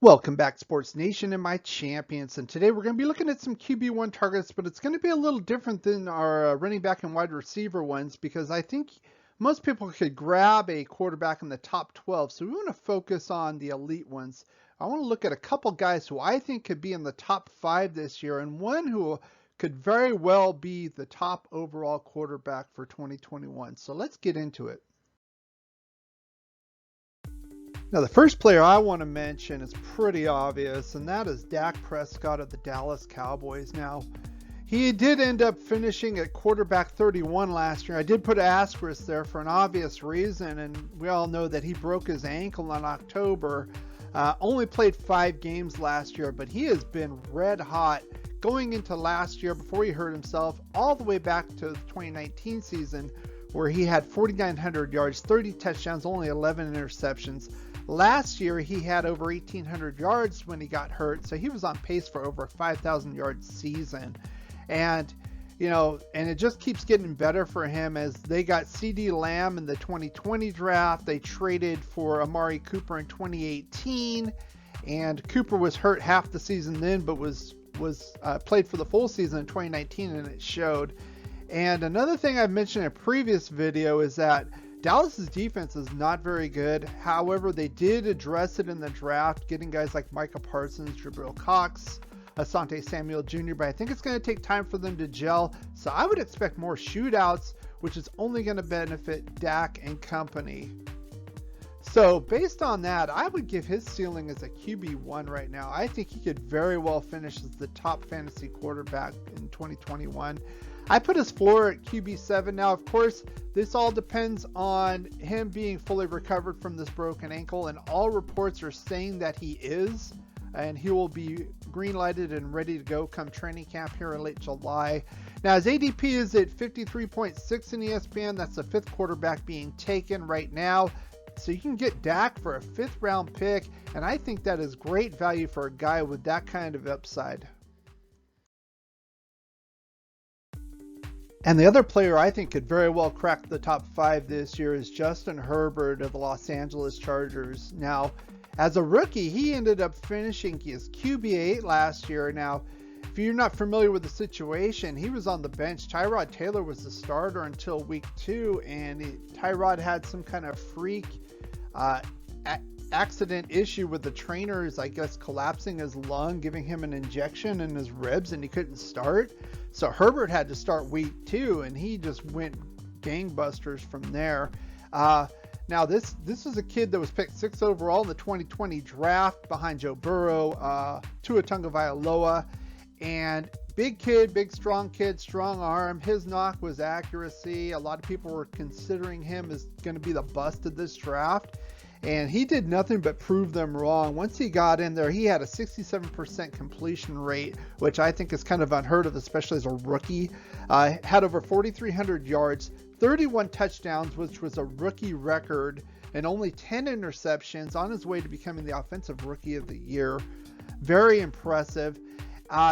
Welcome back, Sports Nation and my champions. And today we're going to be looking at some QB1 targets, but it's going to be a little different than our running back and wide receiver ones because I think most people could grab a quarterback in the top 12. So we want to focus on the elite ones. I want to look at a couple guys who I think could be in the top 5 this year and one who could very well be the top overall quarterback for 2021. So let's get into it. Now, the first player I want to mention is pretty obvious, and that is Dak Prescott of the Dallas Cowboys. Now, he did end up finishing at quarterback 31 last year. I did put an asterisk there for an obvious reason, and we all know that he broke his ankle in October. Only played 5 games last year, but he has been red hot going into last year before he hurt himself, all the way back to the 2019 season, where he had 4,900 yards, 30 touchdowns, only 11 interceptions. Last year, he had over 1,800 yards when he got hurt, so he was on pace for over a 5,000 yard season. And, and it just keeps getting better for him as they got CeeDee Lamb in the 2020 draft. They traded for Amari Cooper in 2018, and Cooper was hurt half the season then, but was played for the full season in 2019, and it showed. And another thing I've mentioned in a previous video is that Dallas's defense is not very good. However, they did address it in the draft, getting guys like Micah Parsons, Jabril Cox, Asante Samuel Jr., but I think it's going to take time for them to gel. So I would expect more shootouts, which is only going to benefit Dak and company. So based on that, I would give his ceiling as a QB1 right now. I think he could very well finish as the top fantasy quarterback in 2021. I put his floor at QB7. Now, of course, this all depends on him being fully recovered from this broken ankle, and all reports are saying that he is, and he will be green-lighted and ready to go come training camp here in late July. Now, his ADP is at 53.6 in ESPN. That's the 5th quarterback being taken right now. So you can get Dak for a 5th round pick, and I think that is great value for a guy with that kind of upside. And the other player I think could very well crack the top 5 this year is Justin Herbert of the Los Angeles Chargers. Now, as a rookie, he ended up finishing his QB8 last year. Now, if you're not familiar with the situation, he was on the bench. Tyrod Taylor was the starter until week 2, and Tyrod had some kind of freak accident issue with the trainers, I guess, collapsing his lung, giving him an injection in his ribs, and he couldn't start. So Herbert had to start week 2, and he just went gangbusters from there. Now, this is a kid that was picked 6th overall in the 2020 draft behind Joe Burrow, Tua Tagovailoa, and big kid, big strong kid, strong arm. His knock was accuracy. A lot of people were considering him as going to be the bust of this draft, and he did nothing but prove them wrong. Once he got in there, he had a 67% completion rate, which I think is kind of unheard of, especially as a rookie. Had over 4,300 yards, 31 touchdowns, which was a rookie record, and only 10 interceptions, on his way to becoming the offensive rookie of the year. Very impressive.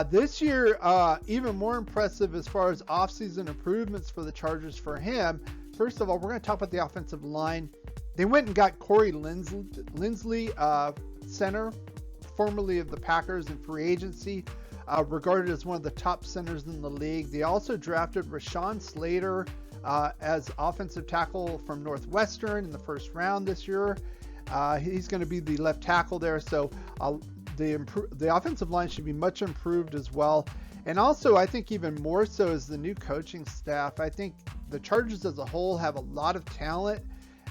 This year, even more impressive as far as offseason improvements for the Chargers for him. First of all, we're going to talk about the offensive line. They went and got Corey Linsley, center, formerly of the Packers in free agency, regarded as one of the top centers in the league. They also drafted Rashawn Slater as offensive tackle from Northwestern in the 1st round this year. He's going to be the left tackle there, so the offensive line should be much improved as well. And also, I think even more so is the new coaching staff. I think the Chargers as a whole have a lot of talent.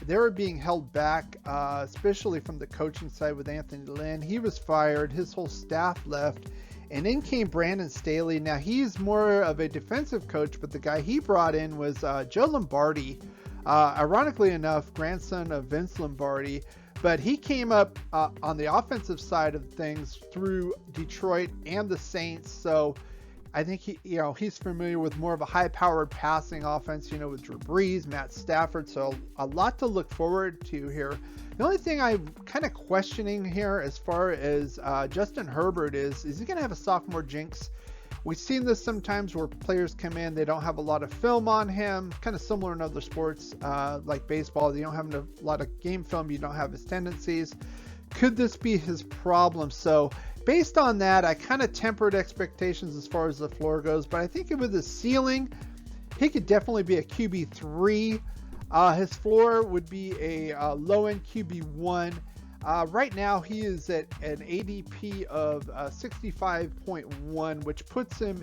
They were being held back, especially from the coaching side with Anthony Lynn. He was fired. His whole staff left. And in came Brandon Staley. Now, he's more of a defensive coach, but the guy he brought in was Joe Lombardi. Ironically enough, grandson of Vince Lombardi. But he came up on the offensive side of things through Detroit and the Saints. So I think he's familiar with more of a high-powered passing offense, with Drew Brees, Matt Stafford. So a lot to look forward to here. The only thing I'm kind of questioning here as far as Justin Herbert is he going to have a sophomore jinx? We've seen this sometimes where players come in, they don't have a lot of film on him, kind of similar in other sports like baseball. You don't have a lot of game film, you don't have his tendencies. Could this be his problem? So based on that, I kind of tempered expectations as far as the floor goes, but I think with the ceiling, he could definitely be a QB3. His floor would be a low-end QB1. Right now, he is at an ADP of 65.1, which puts him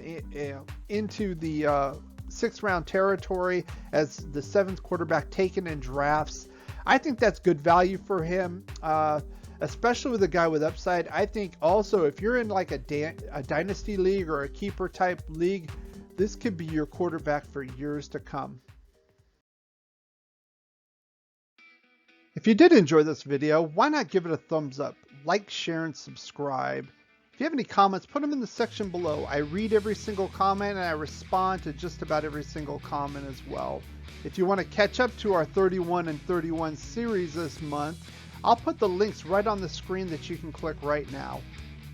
into the sixth-round territory as the seventh quarterback taken in drafts. I think that's good value for him, especially with a guy with upside. I think also if you're in like a dynasty league or a keeper type league, this could be your quarterback for years to come. If you did enjoy this video, why not give it a thumbs up, like, share, and subscribe. If you have any comments, put them in the section below. I read every single comment and I respond to just about every single comment as well. If you want to catch up to our 31 and 31 series this month, I'll put the links right on the screen that you can click right now.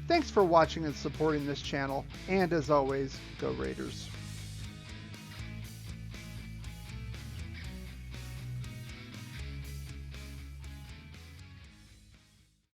Thanks for watching and supporting this channel, and as always, go Raiders.